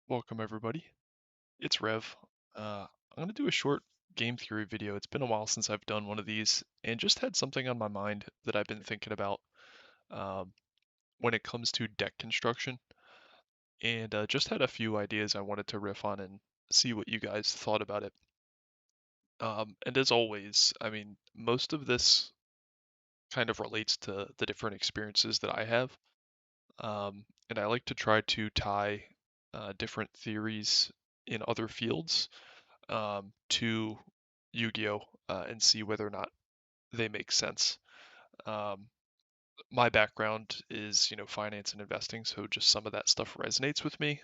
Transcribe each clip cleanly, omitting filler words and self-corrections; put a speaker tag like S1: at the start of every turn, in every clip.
S1: Welcome everybody. It's Rev. I'm gonna do a short game theory video. It's been a while since I've done one of these, and just had something on my mind that I've been thinking about um, when it comes to deck construction, and just had a few ideas I wanted to riff on and see what you guys thought about it. And as always, I mean, most of this kind of relates to the different experiences that I have, and I like to try to tie different theories in other fields to Yu-Gi-Oh and see whether or not they make sense. Um, my background is, finance and investing, so just some of that stuff resonates with me.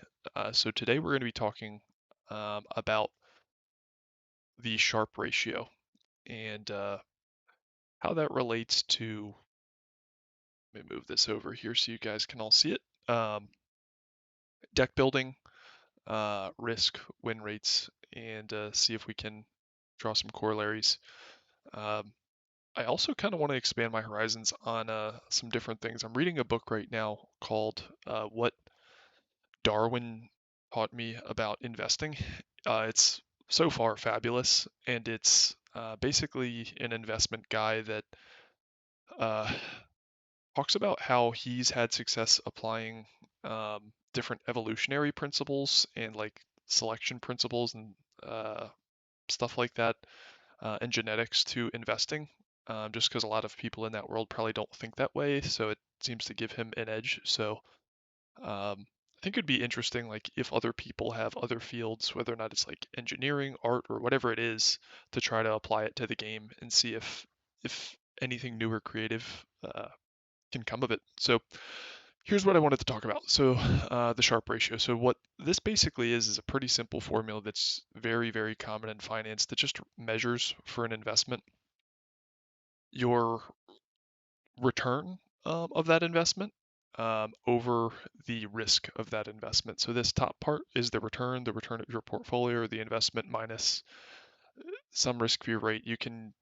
S1: So today we're going to be talking about the Sharpe ratio and how that relates to. Let me move this over here so you guys can all see it. Deck building, risk, win rates, and see if we can draw some corollaries. Um, I also kind of want to expand my horizons on some different things. I'm reading a book right now called What Darwin Taught Me About Investing. It's so far fabulous, and it's basically an investment guy that uh, talks about how he's had success applying different evolutionary principles and like selection principles and uh, stuff like that and genetics to investing, just because a lot of people in that world probably don't think that way. So it seems to give him an edge. So I think it'd be interesting, like if other people have other fields, whether or not it's like engineering, art, or whatever it is, to try to apply it to the game and see if anything new or creative can come of it. So here's what I wanted to talk about. So the Sharpe ratio. So what this basically is a pretty simple formula that's very, very common in finance that just measures for an investment your return of that investment over the risk of that investment. So this top part is the return of your portfolio, or the investment minus some risk-free rate. You can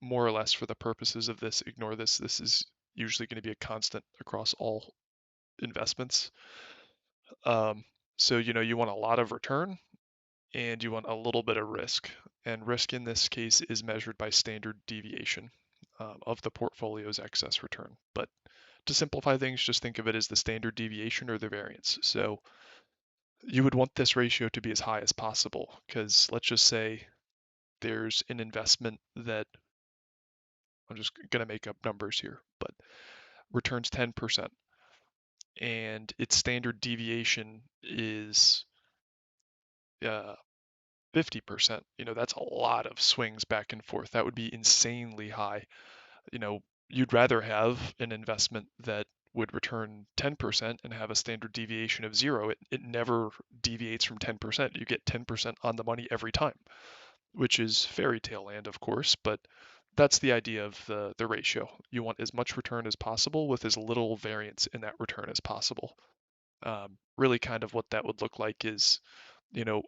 S1: more or less, for the purposes of this, ignore this. This is usually going to be a constant across all investments. Um, so you want a lot of return and you want a little bit of risk. And risk in this case is measured by standard deviation of the portfolio's excess return. But to simplify things, just think of it as the standard deviation or the variance. So you would want this ratio to be as high as possible because let's just say there's an investment that I'm just going to make up numbers here, but returns 10% and its standard deviation is uh, 50%. That's a lot of swings back and forth. That would be insanely high. you know, you'd rather have an investment that would return 10% and have a standard deviation of zero. It never deviates from 10%. You get 10% on the money every time, which is fairy tale land, of course, but that's the idea of the ratio. You want as much return as possible with as little variance in that return as possible. Really, kind of what that would look like is, you know,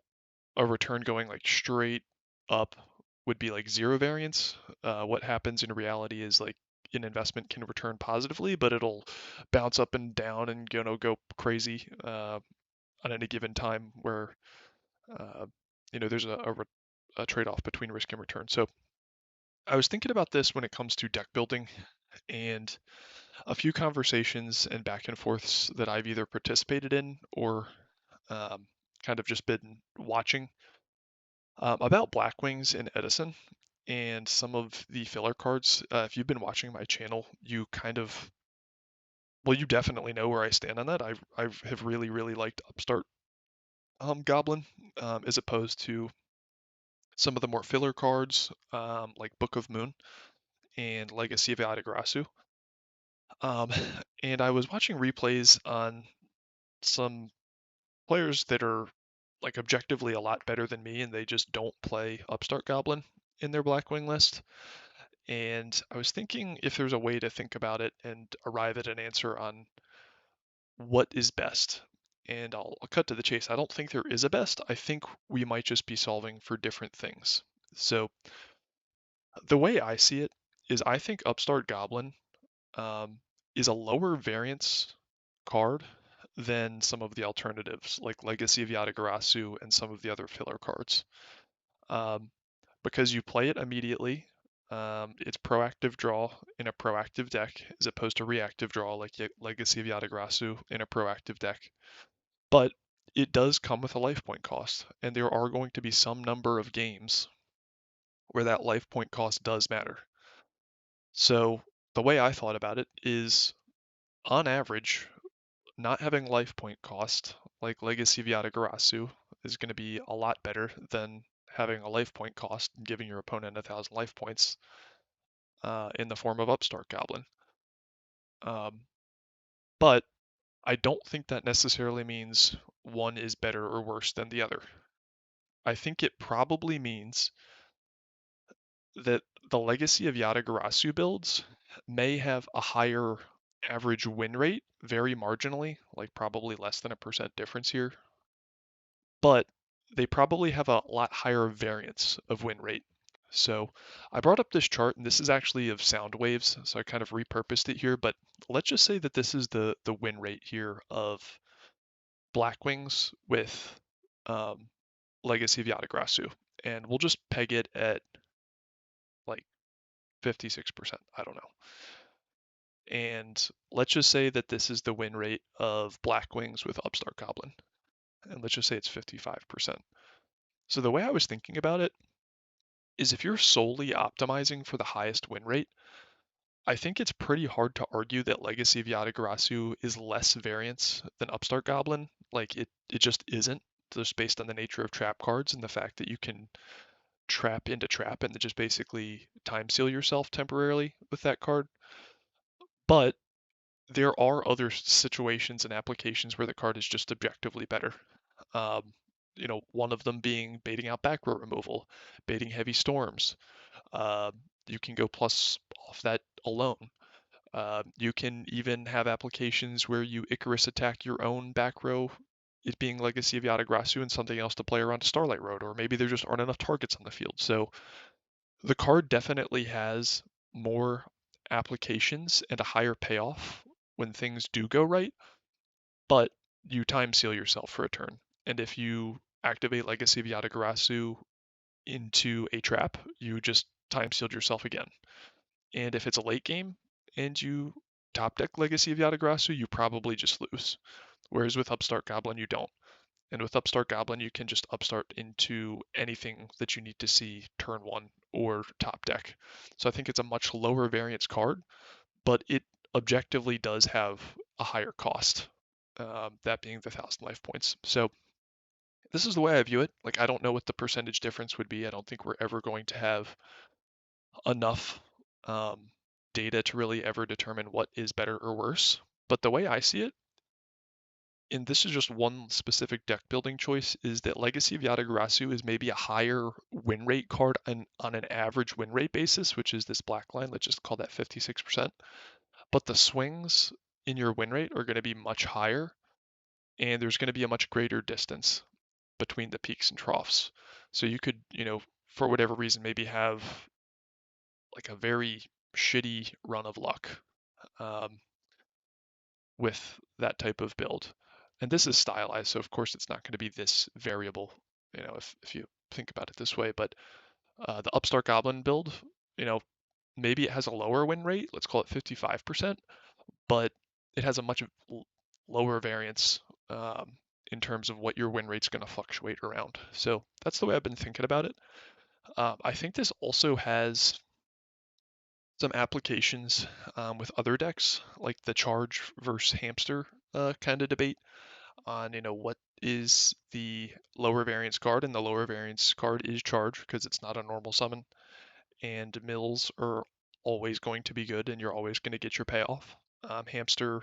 S1: a return going like straight up would be like zero variance. What happens in reality is like an investment can return positively, but it'll bounce up and down and go crazy on any given time where uh, there's a trade-off between risk and return. So I was thinking about this when it comes to deck building and a few conversations and back and forths that I've either participated in or um, kind of just been watching about Blackwings and Edison and some of the filler cards. If you've been watching my channel, you kind of, well, you definitely know where I stand on that. I have really, really liked Upstart Goblin as opposed to some of the more filler cards like Book of Moon and Legacy of Yggdrasil. Um, and I was watching replays on some players that are like objectively a lot better than me, and they just don't play Upstart Goblin in their Blackwing list. And I was thinking if there's a way to think about it and arrive at an answer on what is best. And I'll cut to the chase. I don't think there is a best. I think we might just be solving for different things. So the way I see it is I think Upstart Goblin um, is a lower variance card than some of the alternatives like Legacy of Yatagarasu and some of the other filler cards. Um, because you play it immediately. It's proactive draw in a proactive deck as opposed to reactive draw like Legacy of Yatagrasu in a proactive deck. But it does come with a life point cost, and there are going to be some number of games where that life point cost does matter. So the way I thought about it is, on average, not having life point cost like Legacy of Yatagarasu is going to be a lot better than having a life point cost and giving your opponent 1,000 life points in the form of Upstart Goblin. Um, but I don't think that necessarily means one is better or worse than the other. I think it probably means that the Legacy of Yatagarasu builds may have a higher average win rate, very marginally, like probably less than a percent difference here, but they probably have a lot higher variance of win rate. So I brought up this chart, and this is actually of sound waves, so I kind of repurposed it here, but let's just say that this is the win rate here of Blackwings with um, Legacy of Yatagrasu, and we'll just peg it at like 56%. I don't know. And let's just say that this is the win rate of Blackwings with Upstart Goblin, and let's just say it's 55%. So the way I was thinking about it is if you're solely optimizing for the highest win rate, I think it's pretty hard to argue that Legacy of Yatagarasu is less variance than Upstart Goblin. Like it just isn't, just based on the nature of trap cards and the fact that you can trap into trap and just basically time seal yourself temporarily with that card. But there are other situations and applications where the card is just objectively better. Um, one of them being baiting out back row removal, baiting heavy storms. Uh, you can go plus off that alone. You can even have applications where you Icarus attack your own back row, it being Legacy of Yatagrasu, and something else to play around to Starlight Road, or maybe there just aren't enough targets on the field. So the card definitely has more applications and a higher payoff when things do go right, but you time seal yourself for a turn. And if you activate Legacy of Yatagarasu into a trap, you just time sealed yourself again. And if it's a late game and you top deck Legacy of Yatagarasu, you probably just lose. Whereas with Upstart Goblin, you don't. And with Upstart Goblin, you can just upstart into anything that you need to see turn one or top deck. So I think it's a much lower variance card, but it objectively does have a higher cost, that being the 1,000 life points. So this is the way I view it. Like, I don't know what the percentage difference would be. I don't think we're ever going to have enough um, data to really ever determine what is better or worse. But the way I see it, and this is just one specific deck building choice, is that Legacy of Yatagarasu is maybe a higher win rate card on an average win rate basis, which is this black line. Let's just call that 56%. But the swings in your win rate are going to be much higher, and there's going to be a much greater distance between the peaks and troughs. So you could, for whatever reason, maybe have like a very shitty run of luck um, with that type of build. And this is stylized, so of course it's not going to be this variable, if you think about it this way. But the Upstart Goblin build, you know, maybe it has a lower win rate, let's call it 55%, but it has a much lower variance in terms of what your win rate's going to fluctuate around. So that's the way I've been thinking about it. I think this also has some applications with other decks, like the charge versus hamster kind of debate on, what is the lower variance card, and the lower variance card is charge because it's not a normal summon, and mills are always going to be good, and you're always going to get your payoff. Hamster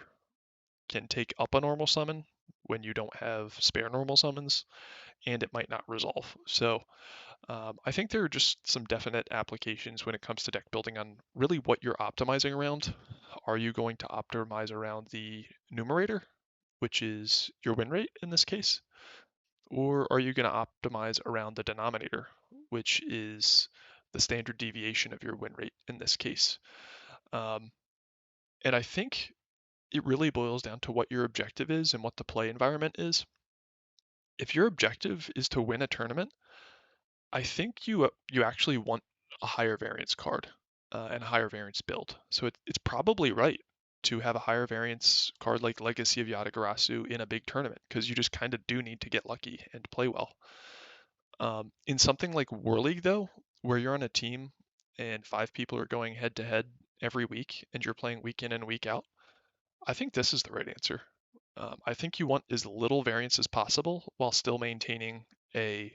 S1: can take up a normal summon when you don't have spare normal summons, and it might not resolve. So I think there are just some definite applications when it comes to deck building on really what you're optimizing around. Are you going to optimize around the numerator, which is your win rate in this case? Or are you going to optimize around the denominator, which is the standard deviation of your win rate in this case? Um, and I think it really boils down to what your objective is and what the play environment is. If your objective is to win a tournament, I think you actually want a higher variance card and a higher variance build. So it's probably right to have a higher variance card like Legacy of Yatagarasu in a big tournament because you just kind of do need to get lucky and play well. In something like War League though, where you're on a team and 5 people are going head to head every week and you're playing week in and week out, I think this is the right answer. I think you want as little variance as possible while still maintaining a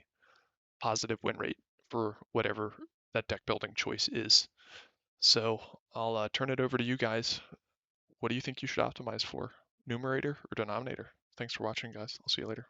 S1: positive win rate for whatever that deck building choice is. So I'll turn it over to you guys. What do you think you should optimize for? Numerator or denominator? Thanks for watching, guys. I'll see you later.